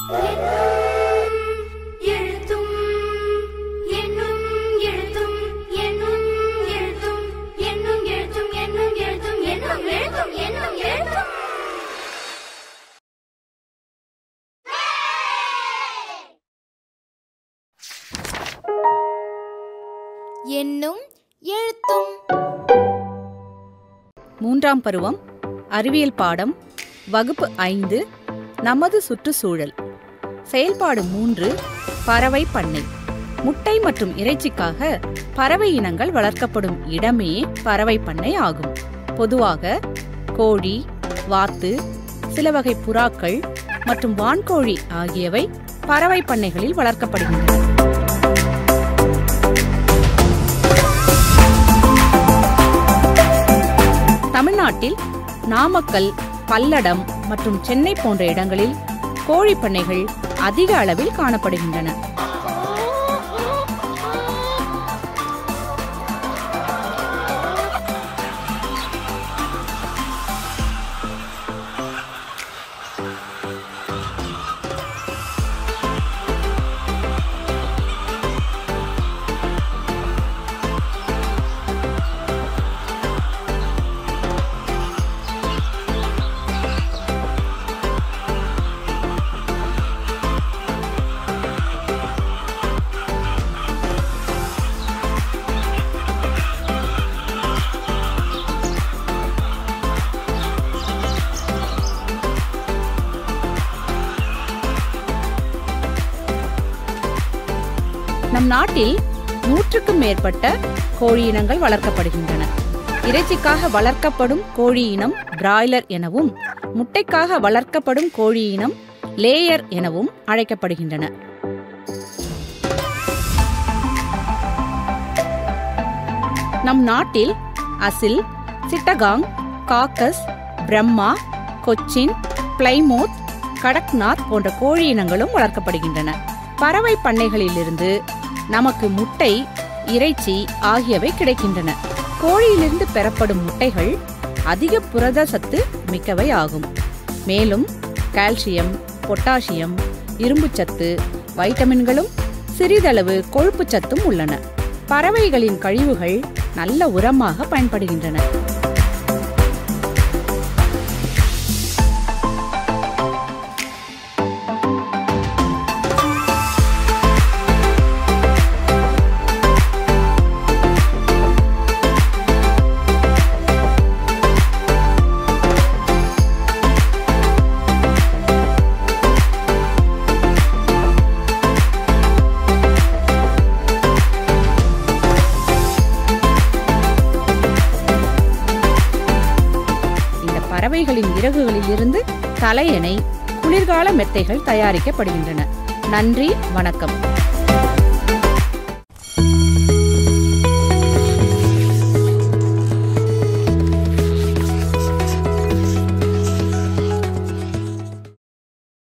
எண்ணும் எழுத்தும். மூன்றாம் பருவம் அறிவியல் பாடம் வகுப்பு 5 நமது சுற்றுச்சூழல். செயல்பாடு 3 பறவை பண்ணை. முட்டை மற்றும் இறைச்சிக்காக பறவை இனங்கள் வளர்க்கப்படும் இடமே பறவை பண்ணை ஆகும். பொதுவாக கோழி, வாத்து, சில வகை புறாக்கள் மற்றும் வான்கோழி ஆகியவை பறவை பண்ணைகளில் வளர்க்கப்படுகின்றன. தமிழ்நாட்டில் நாமக்கல், பல்லடம் மற்றும் சென்னை போன்ற இடங்களில் கோழி பண்ணைகள் அதிக அளவில் காணப்படுகின்றன. நம் நாட்டில் 100க்கும் மேற்பட்ட கோழி இனங்கள் வளர்க்கப்படுகின்றன. இறைச்சிக்காக வளர்க்கப்படும் கோழி இனம் பிராய்லர் எனவும், முட்டைக்காக வளர்க்கப்படும் கோழி இனம் லேயர் எனவும் அழைக்கப்படுகின்றன. நம் நாட்டில் அசில், சிட்டகாங், காக்கஸ், பிரம்மா, கொச்சின், பிளைமோத், கடக்நாத் போன்ற கோழி இனங்களும் வளர்க்கப்படுகின்றன. பறவை பண்ணைகளிலிருந்து நமக்கு முட்டை, இறைச்சி ஆகியவை கிடைக்கின்றன. கோழியிலிருந்து பெறப்படும் முட்டைகள் அதிக புரத சத்து மிக்கவை ஆகும். மேலும் கால்சியம், பொட்டாசியம், இரும்புச்சத்து, வைட்டமின்களும் சிறிதளவு கொழுப்பு சத்தும் உள்ளன. பறவைகளின் கழிவுகள் நல்ல உரமாக பயன்படுகின்றன. பறவைகளின் இறகுகளில் இருந்து தலையணை, குளிர்கால மெத்தைகள் தயாரிக்கப்படுகின்றன. நன்றி, வணக்கம்.